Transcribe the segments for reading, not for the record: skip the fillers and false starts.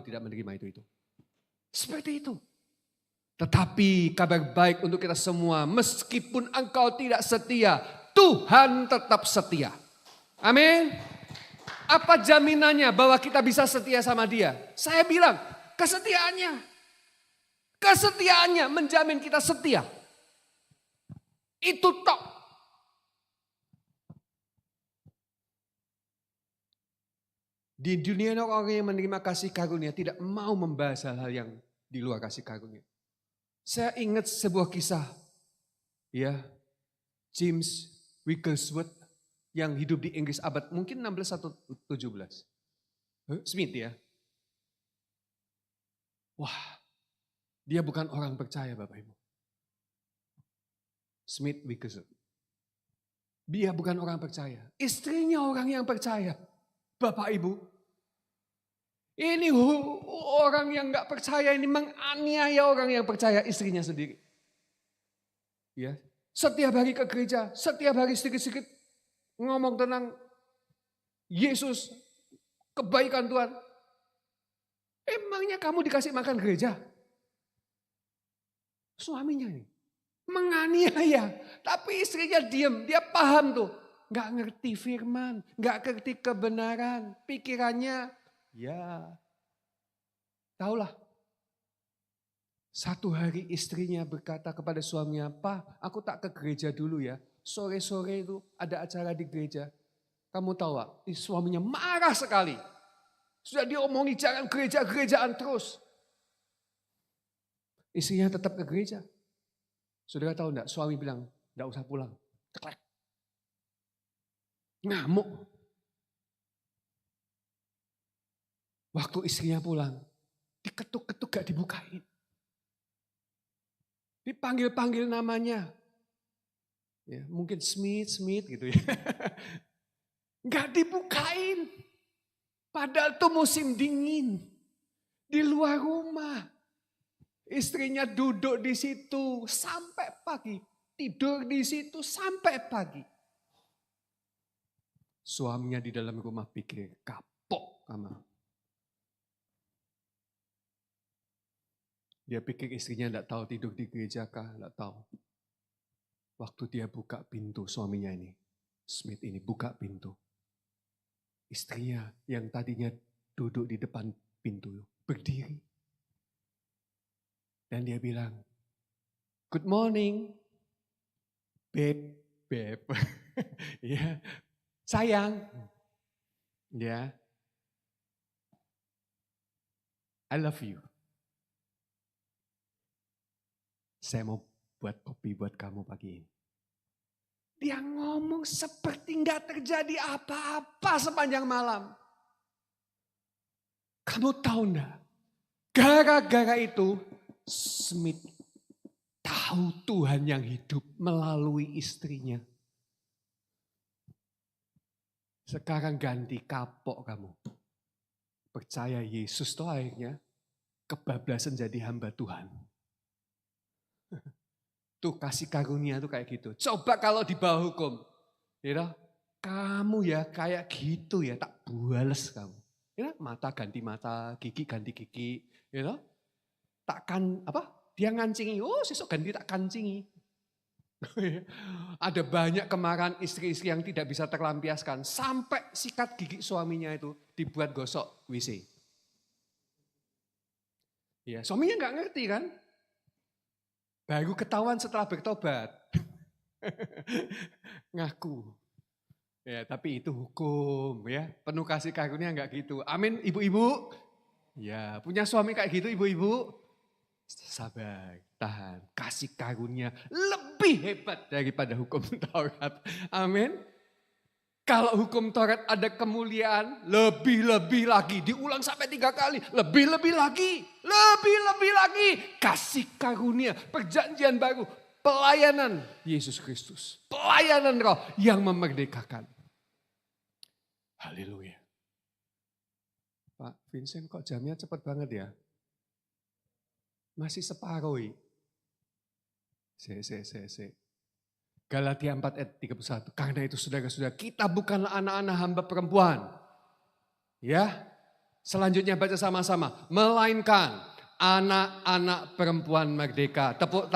tidak menerima itu. Seperti itu. Tetapi kabar baik untuk kita semua, meskipun engkau tidak setia, Tuhan tetap setia. Amin. Apa jaminannya bahwa kita bisa setia sama Dia? Saya bilang, kesetiaannya. Kesetiaannya menjamin kita setia. Itu tok. Di dunia orang yang menerima kasih karunia tidak mau membahas hal-hal yang di luar kasih karunia. Saya ingat sebuah kisah, ya, James Wigglesworth yang hidup di Inggris abad mungkin 16 atau 17. Smith ya. Wah, dia bukan orang percaya Bapak Ibu. Smith Wigglesworth. Dia bukan orang percaya. Istrinya orang yang percaya. Bapak Ibu. Ini orang yang gak percaya ini menganiaya orang yang percaya istrinya sendiri. Ya. Setiap hari ke gereja, setiap hari sedikit-sedikit ngomong tentang Yesus, kebaikan Tuhan. Emangnya kamu dikasih makan gereja? Suaminya ini menganiaya, tapi istrinya diam, dia paham tuh. Gak ngerti firman, gak ngerti kebenaran, pikirannya ya tahulah. Satu hari istrinya berkata kepada suaminya, "Pak, aku tak ke gereja dulu ya. Sore-sore itu ada acara di gereja." Kamu tahu Pak, suaminya marah sekali. Sudah diomongi jangan gereja-gerejaan terus. Istrinya tetap ke gereja. Saudara tahu enggak, suami bilang, "Enggak usah pulang." Ceklek. Ngamuk. Waktu istrinya pulang, diketuk-ketuk gak dibukain. Dipanggil-panggil namanya. Ya, mungkin Smith gitu ya. Gak dibukain. Padahal itu musim dingin. Di luar rumah. Istrinya duduk di situ sampai pagi. Tidur di situ sampai pagi. Suaminya di dalam rumah pikir kapok sama. Dia pikir istrinya enggak tahu tidur di gereja kah, enggak tahu. Waktu dia buka pintu, suaminya ini, Smith ini buka pintu. Istrinya yang tadinya duduk di depan pintu berdiri. Dan dia bilang, "Good morning, babe." Ya, sayang. Ya. I love you. Saya mau buat kopi buat kamu pagi ini. Dia ngomong seperti nggak terjadi apa-apa sepanjang malam. Kamu tahu enggak? Gara-gara itu Smith tahu Tuhan yang hidup melalui istrinya. Sekarang ganti kapok kamu. Percaya Yesus tuh akhirnya kebablasan jadi hamba Tuhan. Tuh kasih karunia tuh kayak gitu. Coba kalau di bawah hukum. Ya, kamu ya kayak gitu ya, tak buales kamu. Ya, mata ganti mata, gigi ganti gigi. Ya, takkan apa? Dia ngancingi, oh sesuk ganti tak kancingi. Ada banyak kemarahan istri-istri yang tidak bisa terlampiaskan. Sampai sikat gigi suaminya itu dibuat gosok WC. Ya, suaminya nggak ngerti kan? Baru ketahuan setelah bertobat. Ngaku. Ya, tapi itu hukum ya. Penuh kasih karunia enggak gitu. Amin ibu-ibu. Ya, punya suami kayak gitu ibu-ibu. Sabar, tahan. Kasih karunia lebih hebat daripada hukum Taurat. Amin. Kalau hukum Taurat ada kemuliaan, lebih-lebih lagi. Diulang sampai 3 kali. Lebih-lebih lagi. Lebih-lebih lagi. Kasih karunia, perjanjian baru. Pelayanan Yesus Kristus. Pelayanan Roh yang memerdekakan. Haleluya. Pak Vincent kok jamnya cepat banget ya? Masih separuh. Galatia 4 ayat 31. Karena itu saudara-saudara, kita bukanlah anak-anak hamba perempuan. Ya, Selanjutnya baca sama-sama. Melainkan anak-anak perempuan merdeka. Tepuk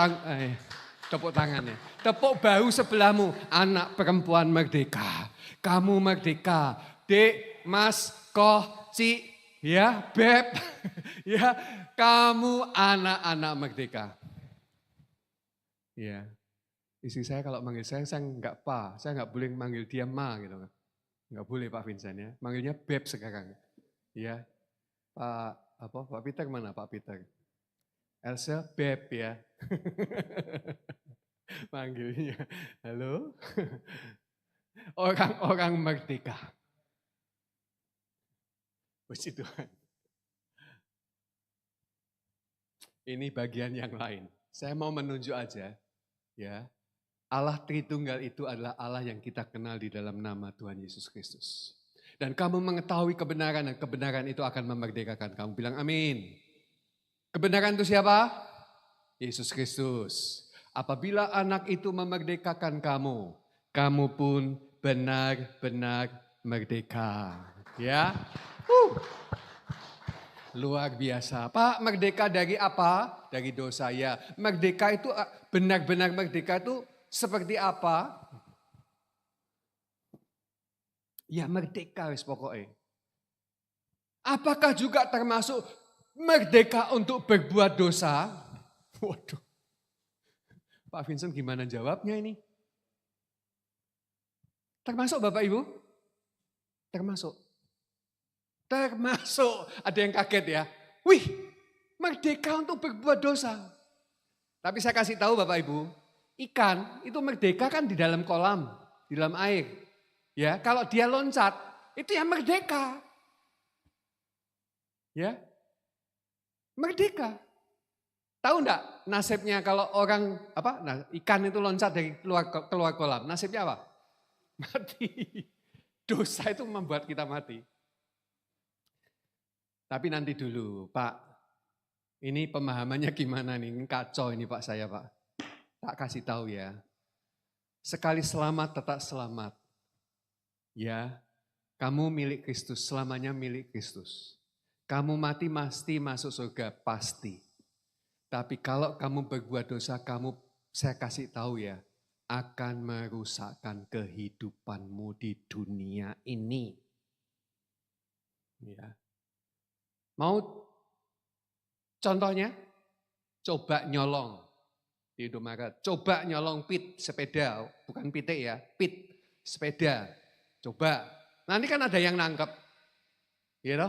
tangannya. Tepuk bahu sebelahmu. Anak perempuan merdeka. Kamu merdeka. Dek, mas, koh, cik, ya, beb. Ya, kamu anak-anak merdeka. Ya. Istri saya kalau manggil saya enggak pa. Saya enggak boleh manggil dia ma gitu. Enggak boleh Pak Vincent ya. Manggilnya beb sekarang. Ya. Pak Peter mana Pak Peter? Elsa beb ya. Manggilnya. Halo. Orang-orang merdeka. Puji Tuhan. Ini bagian yang lain. Saya mau menunjuk aja ya. Allah Tritunggal itu adalah Allah yang kita kenal di dalam nama Tuhan Yesus Kristus. Dan kamu mengetahui kebenaran dan kebenaran itu akan memerdekakan kamu. Bilang amin. Kebenaran itu siapa? Yesus Kristus. Apabila anak itu memerdekakan kamu, kamu pun benar-benar merdeka. Ya. Luar biasa. Pak, merdeka dari apa? Dari dosa ya. Merdeka itu benar-benar merdeka itu seperti apa? Ya merdeka wis pokoknya. Apakah juga termasuk merdeka untuk berbuat dosa? Waduh. Pak Vincent gimana jawabnya ini? Termasuk Bapak Ibu? Termasuk. Ada yang kaget ya. Wih, merdeka untuk berbuat dosa. Tapi saya kasih tahu Bapak Ibu, ikan itu merdeka kan di dalam kolam, di dalam air. Ya, kalau dia loncat, itu yang merdeka. Ya. Merdeka. Tahu enggak nasibnya kalau orang ikan itu loncat dari keluar kolam, nasibnya apa? Mati. Dosa itu membuat kita mati. Tapi nanti dulu, Pak. Ini pemahamannya gimana nih? Kacau ini Pak saya, Pak. Tak kasih tahu ya. Sekali selamat, tetap selamat. Ya, kamu milik Kristus, selamanya milik Kristus. Kamu mati pasti masuk surga, pasti. Tapi kalau kamu berbuat dosa, saya kasih tahu ya, akan merusakkan kehidupanmu di dunia ini. Ya. Mau contohnya? Coba nyolong di Indomaret. Coba nyolong pit sepeda, bukan pitik ya, pit sepeda. Coba. Nanti kan ada yang nangkep. Gitu.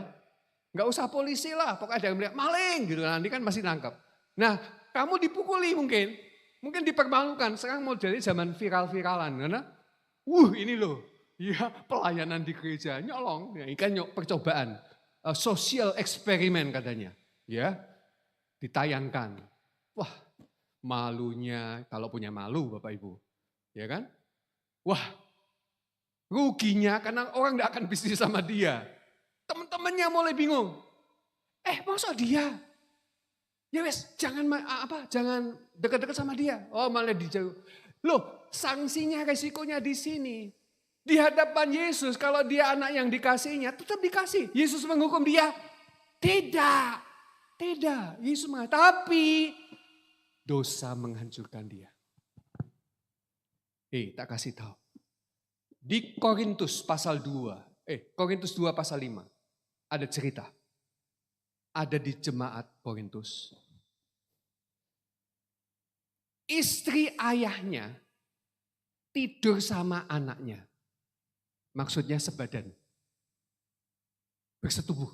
Enggak usah polisi lah, pokoknya ada yang melihat maling gitu, nanti kan masih nangkep. Nah, kamu dipukuli mungkin dipermalukan. Sekarang mau jadi zaman viral-viralan karena ini loh, ya pelayanan di gereja nyolong, ya, kan percobaan. Social eksperimen katanya, ya ditayangkan. Wah, malunya kalau punya malu Bapak Ibu, ya kan? Wah, ruginya karena orang nggak akan bisnis sama dia. Teman-temannya mulai bingung. Masa dia? Ya wes, jangan dekat-dekat sama dia. Oh, malah dijauh. Loh, sanksinya resikonya di sini. Di hadapan Yesus, kalau dia anak yang dikasihnya, tetap dikasih. Yesus menghukum dia? Tidak. Yesus mengatakan, tapi dosa menghancurkan dia. Tak kasih tahu. Di Korintus pasal 2, Korintus 2 pasal 5, ada cerita. Ada di jemaat Korintus. Istri ayahnya tidur sama anaknya. Maksudnya sebadan. Bersetubuh.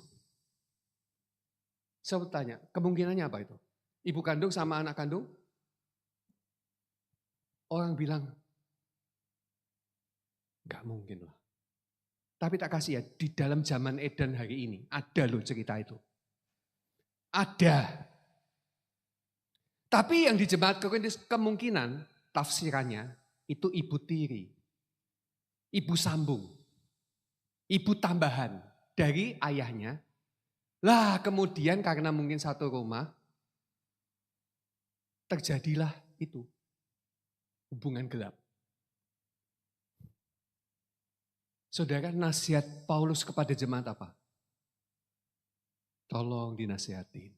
Saya bertanya, kemungkinannya apa itu? Ibu kandung sama anak kandung? Orang bilang, gak mungkin lah. Tapi tak kasih ya, di dalam zaman Eden hari ini, ada loh cerita itu. Ada. Tapi yang di jemaat Korintus kemungkinan tafsirannya itu ibu tiri. Ibu sambung, ibu tambahan dari ayahnya. Lah kemudian karena mungkin satu rumah, terjadilah itu hubungan gelap. Saudara, nasihat Paulus kepada jemaat apa? tolong dinasihatin.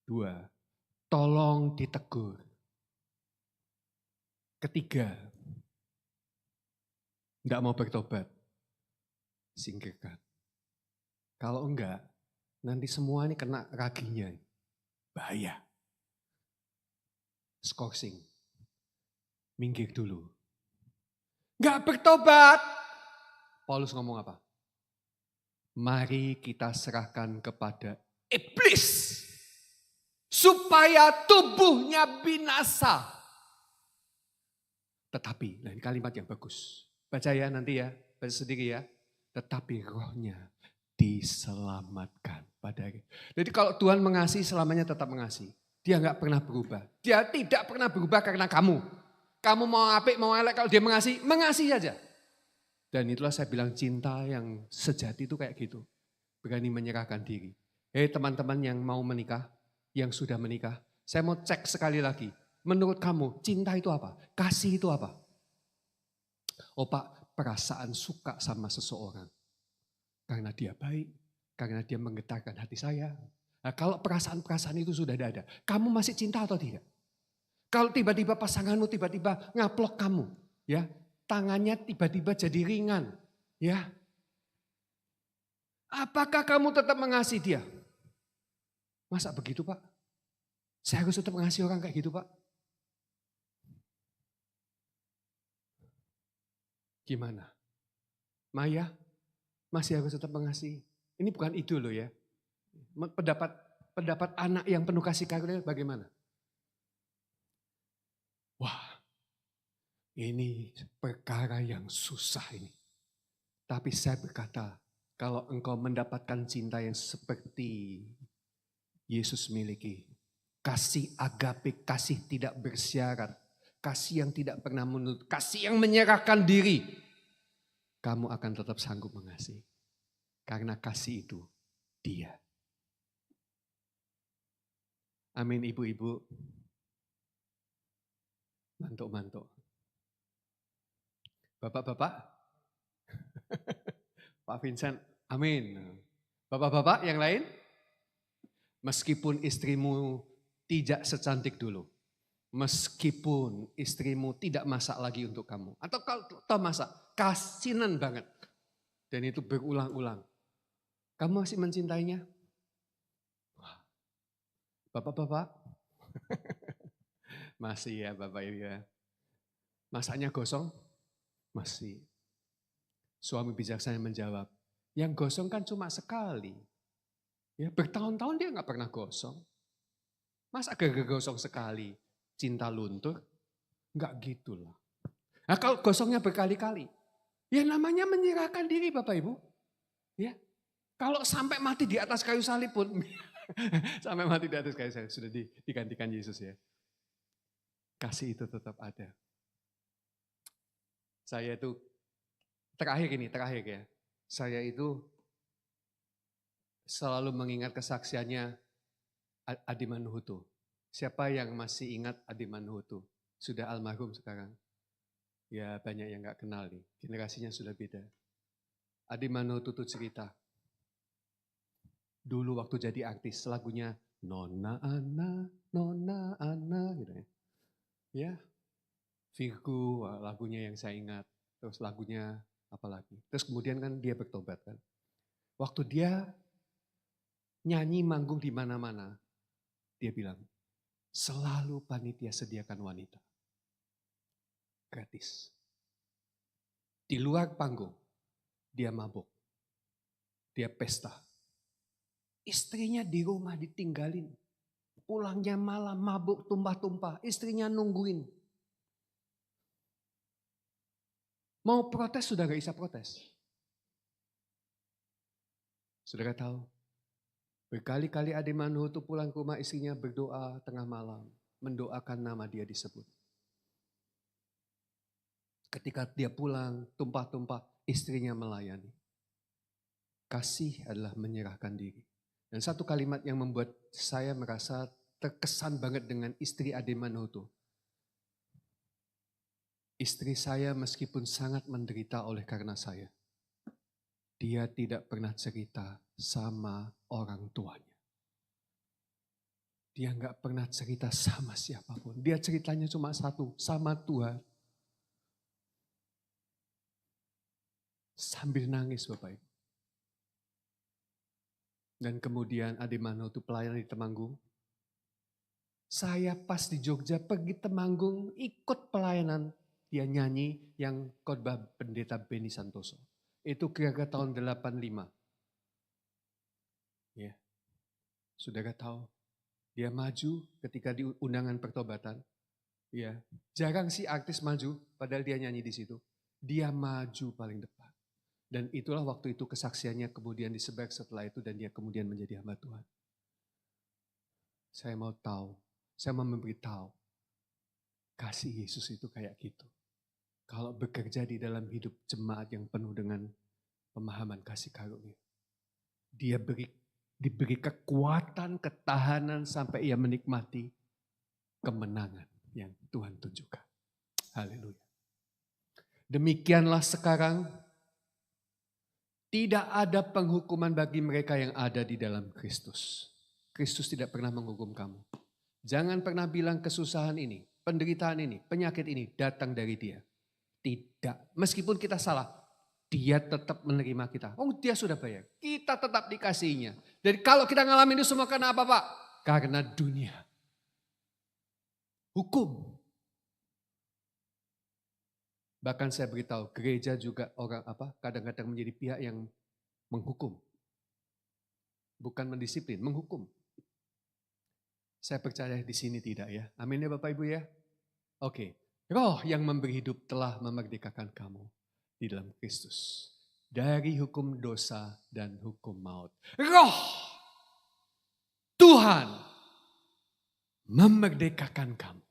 2, tolong ditegur. 3, enggak mau bertobat, singkirkan. Kalau enggak, nanti semua ini kena raginya. Bahaya. Skorsing. Minggir dulu. Enggak bertobat. Paulus ngomong apa? Mari kita serahkan kepada iblis. Supaya tubuhnya binasa. Tetapi, nah ini kalimat yang bagus. Baca ya nanti ya, baca sendiri ya. Tetapi rohnya diselamatkan pada hari. Jadi kalau Tuhan mengasihi, selamanya tetap mengasihi. Dia enggak pernah berubah. Dia tidak pernah berubah karena kamu. Kamu mau apik, mau elek, kalau dia mengasihi, mengasihi aja. Dan itulah saya bilang cinta yang sejati itu kayak gitu. Berani menyerahkan diri. Hei teman-teman yang mau menikah, yang sudah menikah, saya mau cek sekali lagi. Menurut kamu, cinta itu apa? Kasih itu apa? Oh Pak, perasaan suka sama seseorang. Karena dia baik, karena dia menggetarkan hati saya. Nah, kalau perasaan-perasaan itu sudah ada, kamu masih cinta atau tidak? Kalau tiba-tiba pasanganmu tiba-tiba ngaplok kamu, ya, tangannya tiba-tiba jadi ringan, ya. Apakah kamu tetap mengasihi dia? Masa begitu Pak? Saya harus tetap mengasihi orang kayak gitu Pak? Gimana? Maya, masih harus tetap mengasihi. Ini bukan ide loh ya. Pendapat anak yang penuh kasih karunia bagaimana? Wah, ini perkara yang susah ini. Tapi saya berkata, kalau engkau mendapatkan cinta yang seperti Yesus miliki, kasih agape, kasih tidak bersyarat, kasih yang tidak pernah menuntut, kasih yang menyerahkan diri, kamu akan tetap sanggup mengasihi. Karena kasih itu dia. Amin ibu-ibu. Mantuk-mantuk. Bapak-bapak. Pak Vincent, amin. Bapak-bapak yang lain. Meskipun istrimu tidak secantik dulu. Meskipun istrimu tidak masak lagi untuk kamu. Atau kalau masak, kasinan banget. Dan itu berulang-ulang. Kamu masih mencintainya? Bapak-bapak? Masih ya Bapak Ibu ya. Masaknya gosong? Masih. Suami bijaksana menjawab, yang gosong kan cuma sekali. Ya, bertahun-tahun dia nggak pernah gosong. Masa gara-gara gosong sekali, cinta luntur? Nggak gitulah. Nah kalau gosongnya berkali-kali, ya namanya menyerahkan diri Bapak Ibu. Ya, kalau sampai mati di atas kayu salib pun, sampai mati di atas kayu salib sudah digantikan Yesus ya. Kasih itu tetap ada. Saya itu terakhir ya. Saya itu selalu mengingat kesaksiannya Adimanhutu. Siapa yang masih ingat Adimanhutu? Sudah almarhum sekarang. Ya banyak yang gak kenal nih, generasinya sudah beda. Adimanhutu itu cerita. Dulu waktu jadi artis lagunya Nona Ana gitu ya. Ya, Virgo lagunya yang saya ingat. Terus lagunya apa lagi? Terus kemudian kan dia bertobat kan. Waktu dia nyanyi manggung di mana-mana, dia bilang, selalu panitia sediakan wanita. Gratis. Di luar panggung, dia mabuk. Dia pesta. Istrinya di rumah ditinggalin. Pulangnya malam mabuk tumpah-tumpah. Istrinya nungguin. Mau protes sudah gak bisa protes. Saudara tahu, berkali-kali Adimanhutu pulang ke rumah istrinya berdoa tengah malam. Mendoakan nama dia disebut. Ketika dia pulang, tumpah-tumpah, istrinya melayani. Kasih adalah menyerahkan diri. Dan satu kalimat yang membuat saya merasa terkesan banget dengan istri Adimanhutu. Istri saya meskipun sangat menderita oleh karena saya. Dia tidak pernah cerita sama orang tuanya. Dia nggak pernah cerita sama siapapun. Dia ceritanya cuma satu, sama Tuhan. Sambil nangis Bapak Ibu. Dan kemudian Ade Mano itu pelayan di Temanggung. Saya pas di Jogja pergi Temanggung ikut pelayanan. Dia nyanyi yang khotbah pendeta Beni Santoso. Itu kira-kira tahun 85. Ya. Saudara tahu, dia maju ketika di undangan pertobatan. Ya, jarang sih artis maju, padahal dia nyanyi di situ. Dia maju paling depan. Dan itulah waktu itu kesaksiannya kemudian disebar setelah itu dan dia kemudian menjadi hamba Tuhan. Saya mau tahu, saya mau memberitahu, kasih Yesus itu kayak gitu. Kalau bekerja di dalam hidup jemaat yang penuh dengan pemahaman kasih karunia. Dia diberi kekuatan, ketahanan sampai ia menikmati kemenangan yang Tuhan tunjukkan. Haleluya. Demikianlah sekarang tidak ada penghukuman bagi mereka yang ada di dalam Kristus. Kristus tidak pernah menghukum kamu. Jangan pernah bilang kesusahan ini, penderitaan ini, penyakit ini datang dari dia. Tidak. Meskipun kita salah, dia tetap menerima kita. Oh, dia sudah bayar. Kita tetap dikasihinya. Dan kalau kita ngalamin itu semua karena apa, Pak? Karena dunia. Hukum. Bahkan saya beritahu, gereja juga orang kadang-kadang menjadi pihak yang menghukum. Bukan mendisiplin, menghukum. Saya percaya di sini tidak ya. Amin ya Bapak Ibu ya. Oke. Roh yang memberi hidup telah memerdekakan kamu di dalam Kristus. Dari hukum dosa dan hukum maut. Roh Tuhan memerdekakan kamu.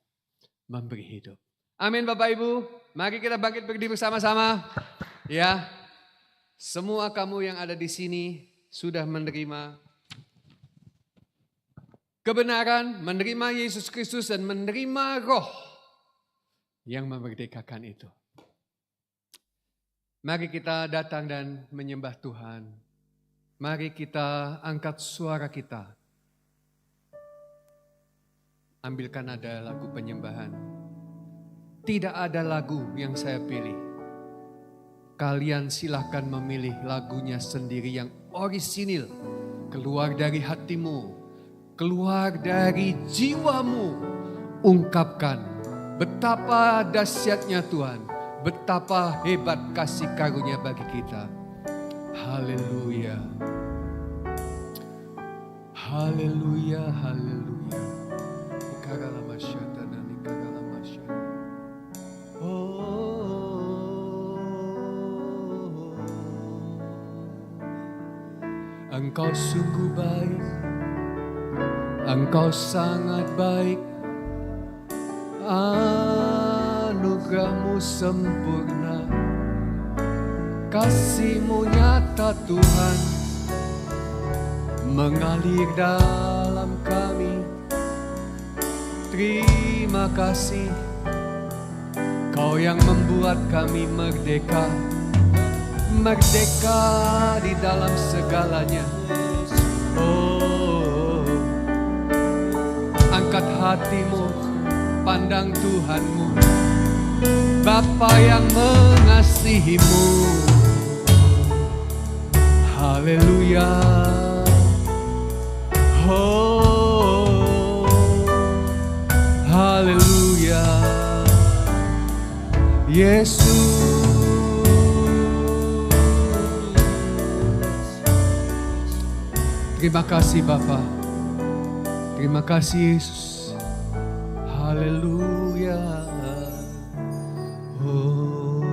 Memberi hidup. Amin Bapak Ibu. Mari kita bangkit berdiri bersama-sama. Ya. Semua kamu yang ada di sini sudah menerima kebenaran, menerima Yesus Kristus dan menerima roh yang memerdekakan itu. Mari kita datang dan menyembah Tuhan. Mari kita angkat suara kita. Ambilkan ada lagu penyembahan. Tidak ada lagu yang saya pilih. Kalian silahkan memilih lagunya sendiri yang orisinil. Keluar dari hatimu. Keluar dari jiwamu. Ungkapkan betapa dahsyatnya Tuhan, betapa hebat kasih karunia bagi kita. Haleluya. Haleluya, haleluya. Engkau sungguh baik, Engkau sangat baik. Anugerahmu sempurna, kasih-Mu nyata Tuhan, mengalir dalam kami. Terima kasih, Kau yang membuat kami merdeka, merdeka di dalam segalanya. Oh, angkat hatimu, pandang Tuhanmu, Bapa yang mengasihimu. Haleluya. Oh, haleluya. Yesus. Terima kasih Bapa. Terima kasih Yesus. Haleluya. Oh.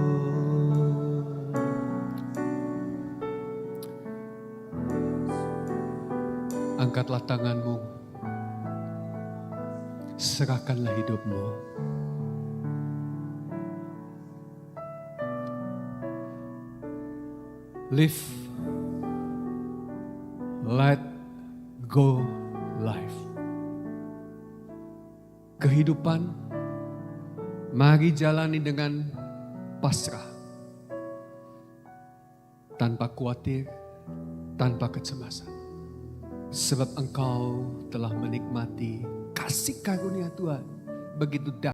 Angkatlah tanganmu. Serahkanlah hidupmu. Live, let go life. Kehidupan, mari jalani dengan pasrah. tanpa khawatir, tanpa kecemasan. Sebab engkau telah menikmati kasih karunia Tuhan begitu dahsyat.